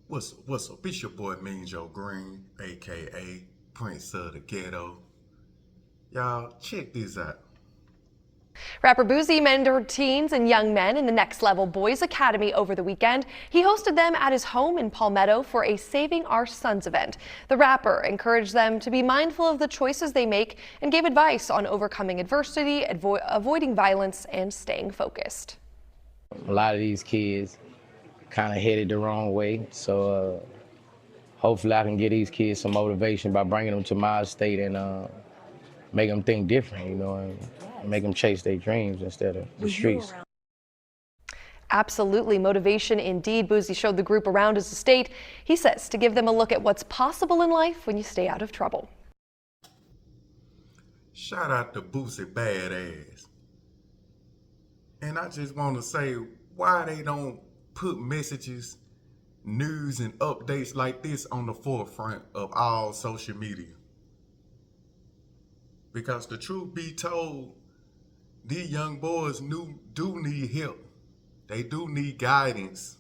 What's up? It's your boy Mean Joe Green, aka Prince of the Ghetto. Y'all, check this out. Rapper Boosie mentored teens and young men in the Next Level Boys Academy over the weekend. He hosted them at his home in Palmetto for a Saving Our Sons event. The rapper encouraged them to be mindful of the choices they make and gave advice on overcoming adversity, avoiding violence, and staying focused. A lot of these kids kind of headed the wrong way, so hopefully I can give these kids some motivation by bringing them to my state and make them think different, and make them chase their dreams instead of the streets. Absolutely, motivation indeed. Boosie showed the group around his estate. He says to give them a look at what's possible in life when you stay out of trouble. Shout out to Boosie Badass. And I just want to say why they don't put messages, news, and updates like this on the forefront of all social media. Because the truth be told, these young boys do need help. They do need guidance.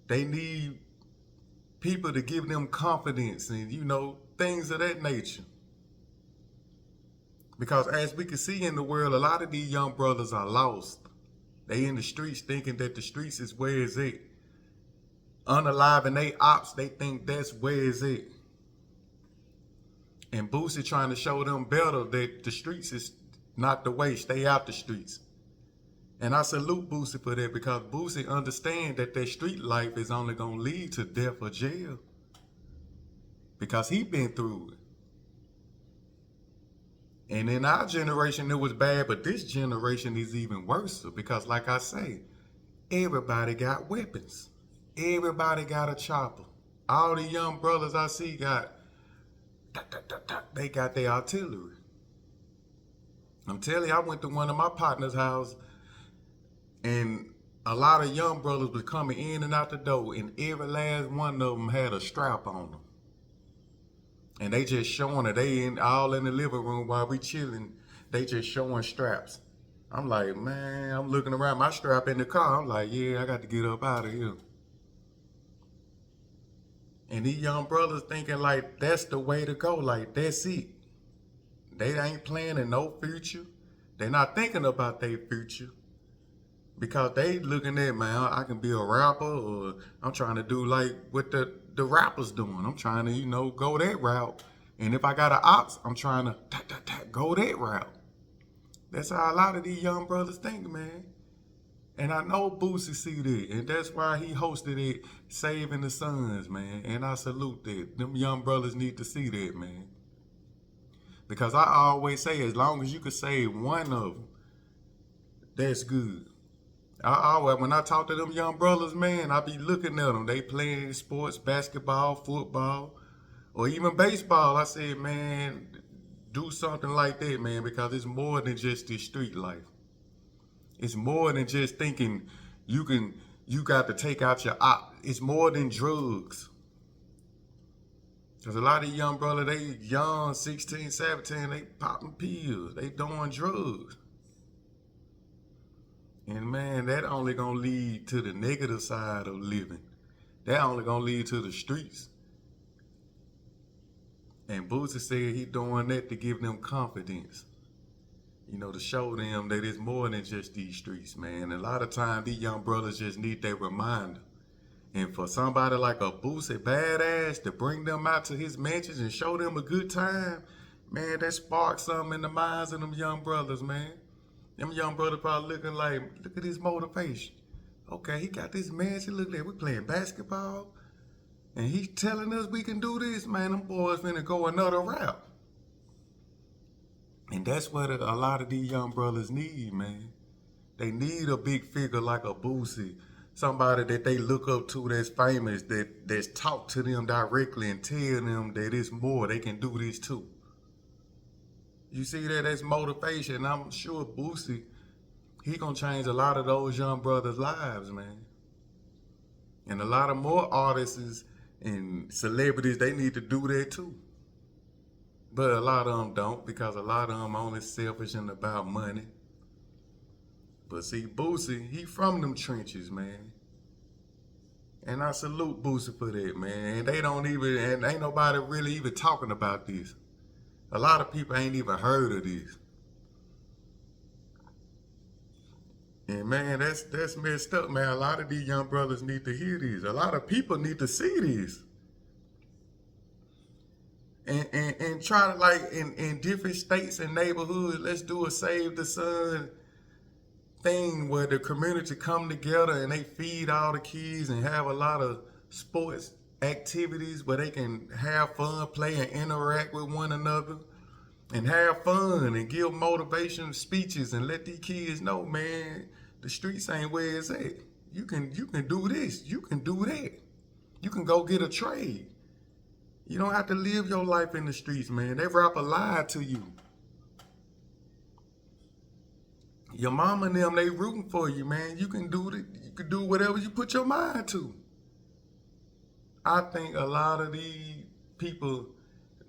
They need people to give them confidence and, things of that nature. Because as we can see in the world, a lot of these young brothers are lost. They in the streets thinking that the streets is where it's at. Unaliving they ops, they think that's where it's at. And Boosie trying to show them better that the streets is not the way. Stay out the streets. And I salute Boosie for that because Boosie understands that their street life is only going to lead to death or jail. Because he been through it. And in our generation, it was bad, but this generation is even worse. Because like I say, everybody got weapons. Everybody got a chopper. All the young brothers I see they got their artillery. I'm telling you, I went to one of my partner's house and a lot of young brothers was coming in and out the door and every last one of them had a strap on them. And they just showing it. They all in the living room while we chilling. They just showing straps. I'm like, man, I'm looking around my strap in the car. I'm like, yeah, I got to get up out of here. And these young brothers thinking like that's the way to go. Like, that's it. They ain't planning no future. They're not thinking about their future. Because they looking at, man, I can be a rapper or I'm trying to do like what the rappers doing. I'm trying to, go that route. And if I got an ops, I'm trying to go that route. That's how a lot of these young brothers think, man. And I know Boosie see that. And that's why he hosted it, Saving the Sons, man. And I salute that. Them young brothers need to see that, man. Because I always say, as long as you can save one of them, that's good. When I talk to them young brothers, man, I be looking at them. They playing sports, basketball, football, or even baseball. I said, man, do something like that, man, because it's more than just this street life. It's more than just thinking you got to take out your op. It's more than drugs. Because a lot of young brothers, they young, 16, 17, they popping pills. They doing drugs. And man, that only gonna lead to the negative side of living. That only gonna lead to the streets. And Boosie said he doing that to give them confidence. To show them that it's more than just these streets, man. A lot of times these young brothers just need that reminder. And for somebody like a Boosie Badass to bring them out to his mansions and show them a good time, man, that sparks something in the minds of them young brothers, man. Them young brothers probably looking like, look at his motivation. Okay, he got this mansion, look at we playing basketball. And he's telling us we can do this, man. Them boys finna go another route. And that's what a lot of these young brothers need, man. They need a big figure like a Boosie. Somebody that they look up to that's famous, that's talk to them directly and tell them that it's more, they can do this too. You see that as motivation. I'm sure Boosie, he gonna change a lot of those young brothers' lives, man. And a lot of more artists and celebrities, they need to do that too. But a lot of them don't, because a lot of them only selfish and about money. But see, Boosie, he from them trenches, man. And I salute Boosie for that, man. And they don't even, and ain't nobody really even talking about this. A lot of people ain't even heard of this. And man, that's messed up, man. A lot of these young brothers need to hear this. A lot of people need to see this. And try to, like, in different states and neighborhoods, let's do a Save the Sun thing where the community come together and they feed all the kids and have a lot of sports activities where they can have fun, play, and interact with one another and have fun and give motivation speeches and let these kids know, man, the streets ain't where it's at. You can do this, you can do that. You can go get a trade. You don't have to live your life in the streets, man. That rapper lied to you. Your mama and them, they rooting for you, man. You can do whatever you put your mind to. I think a lot of these people,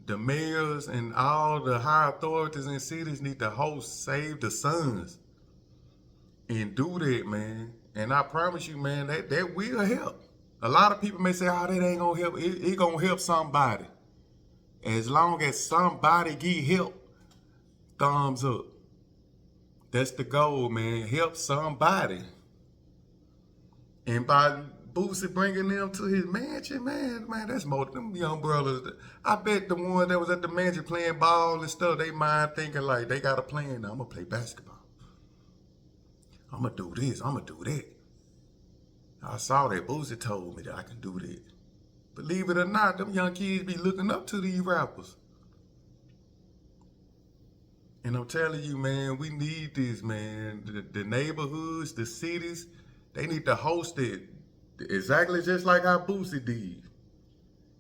the mayors and all the high authorities in cities need to host Save the Sons and do that, man. And I promise you, man, that will help. A lot of people may say, oh, that ain't gonna help. It gonna help somebody. As long as somebody get help, thumbs up. That's the goal, man. Help somebody. And by Boosie bringing them to his mansion, man, that's more them young brothers. I bet the one that was at the mansion playing ball and stuff, they mind thinking like they got a plan. Now, I'm gonna play basketball. I'm gonna do this. I'm gonna do that. I saw that Boosie told me that I can do that. Believe it or not, them young kids be looking up to these rappers. And I'm telling you, man, we need this, man. The neighborhoods, the cities, they need to host it exactly just like how Boosie did.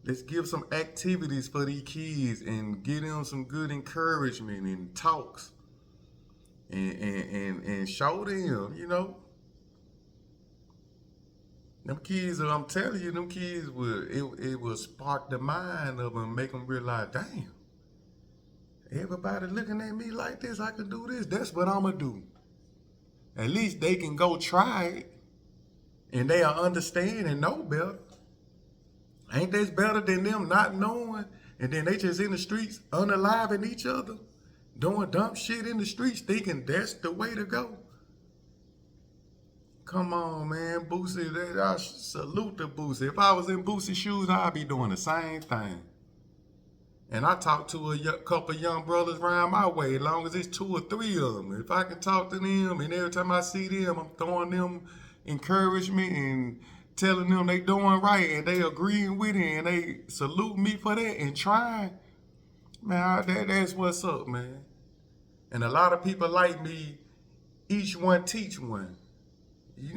Let's give some activities for these kids and give them some good encouragement and talks. And show them, you know. Them kids, I'm telling you, them kids it will spark the mind of them, make them realize, damn, everybody looking at me like this, I can do this. That's what I'm going to do. At least they can go try it and they'll understand and know better. Ain't that better than them not knowing and then they just in the streets unaliving each other, doing dumb shit in the streets thinking that's the way to go? Come on, man. Boosie, I salute the Boosie. If I was in Boosie's shoes, I'd be doing the same thing. And I talk to a couple young brothers around my way, as long as it's 2 or 3 of them. If I can talk to them, and every time I see them, I'm throwing them encouragement and telling them they doing right, and they agreeing with it, and they salute me for that and trying, man, that's what's up, man. And a lot of people like me, each one teach one.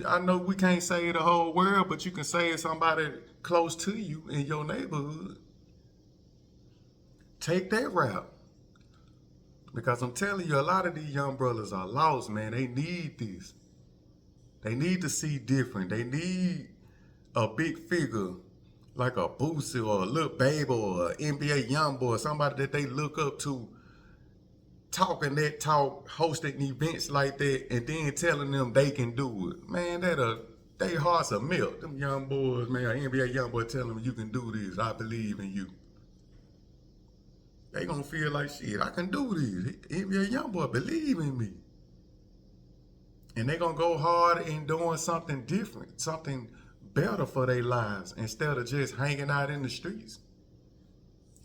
I know we can't save the whole world, but you can save somebody close to you in your neighborhood. Take that route. Because I'm telling you, a lot of these young brothers are lost, man. They need this. They need to see different. They need a big figure like a Boosie or a Lil Baby or an NBA Youngboy, somebody that they look up to, talking that talk, hosting events like that, and then telling them they can do it. Man, they hearts will melt. Them young boys, man, an NBA young boy telling them you can do this. I believe in you. They gonna feel like, shit, I can do this. NBA young boy believe in me. And they gonna go hard in doing something different, something better for their lives instead of just hanging out in the streets,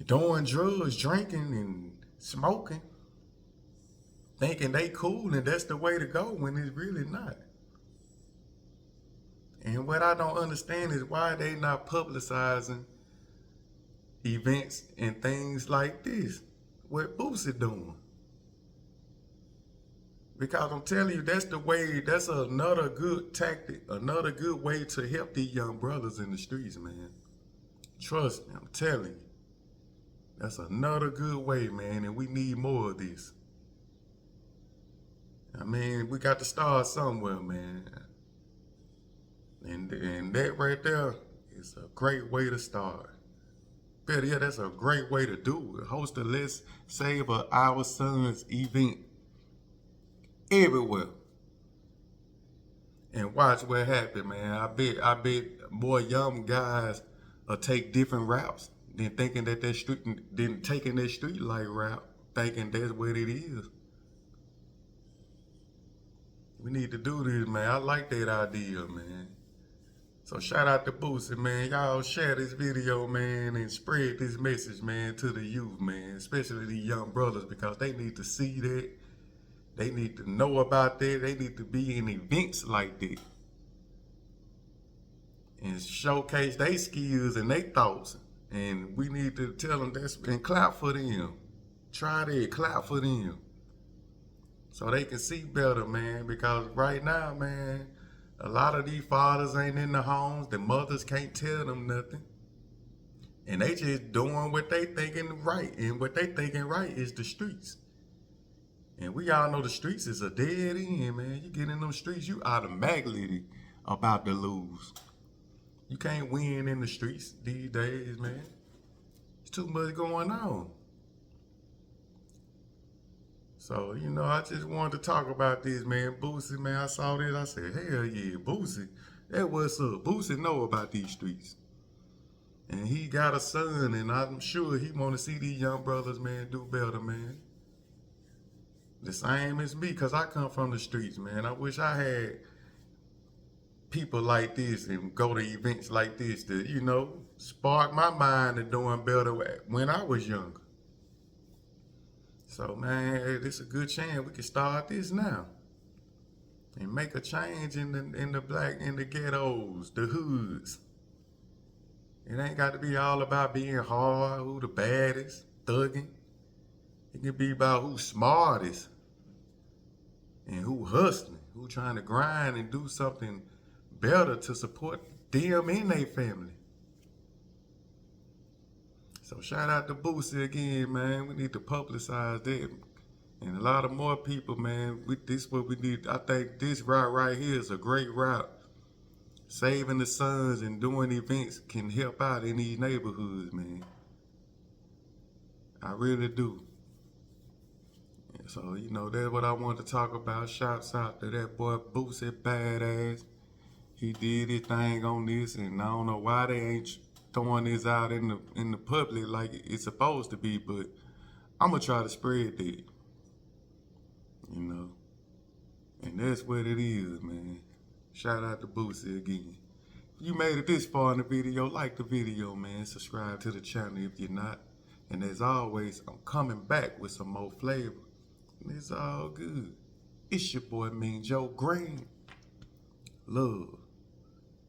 doing drugs, drinking, and smoking. Thinking they cool and that's the way to go when it's really not. And what I don't understand is why they not publicizing events and things like this. What Boosie doing. Because I'm telling you, that's the way, that's another good tactic, another good way to help these young brothers in the streets, man. Trust me, I'm telling you. That's another good way, man, and we need more of this. I mean, we got to start somewhere, man. And that right there is a great way to start. Better yet, that's a great way to do it. Host a Let's Save Our Sons event everywhere. And watch what happens, man. I bet more young guys take different routes than thinking that than taking that street light route, thinking that's what it is. We need to do this, man. I like that idea, man. So shout out to Boosie, man. Y'all share this video, man, and spread this message, man, to the youth, man, especially the young brothers, because they need to see that. They need to know about that. They need to be in events like that and showcase their skills and their thoughts. And we need to tell them this and clap for them. Try that, clap for them. So they can see better, man, because right now, man, a lot of these fathers ain't in the homes. The mothers can't tell them nothing. And they just doing what they thinking right. And what they thinking right is the streets. And we all know the streets is a dead end, man. You get in them streets, you automatically about to lose. You can't win in the streets these days, man. There's too much going on. So, you know, I just wanted to talk about this, man. Boosie, man, I saw this. I said, hell yeah, Boosie. That what's up. Boosie know about these streets. And he got a son, and I'm sure he want to see these young brothers, man, do better, man. The same as me, because I come from the streets, man. I wish I had people like this and go to events like this to, you know, spark my mind to doing better when I was younger. So, man, hey, this is a good chance. We can start this now and make a change in the ghettos, the hoods. It ain't got to be all about being hard, who the baddest, thugging. It can be about who's smartest and who hustling, who trying to grind and do something better to support them and their family. So shout out to Boosie again, man. We need to publicize that. And a lot of more people, man. This is what we need. I think this route right here is a great route. Saving the sons and doing events can help out in these neighborhoods, man. I really do. So, you know, that's what I want to talk about. Shouts out to that boy Boosie, badass. He did his thing on this, and I don't know why they ain't throwing this out in the public like it's supposed to be, but I'm gonna try to spread that, you know. And that's what it is, man. Shout out to Boosie again. If you made it this far in the video, like the video, man. Subscribe to the channel if you're not. And as always, I'm coming back with some more flavor. And it's all good. It's your boy, Mean Joe Green. Love.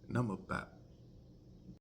And I'm about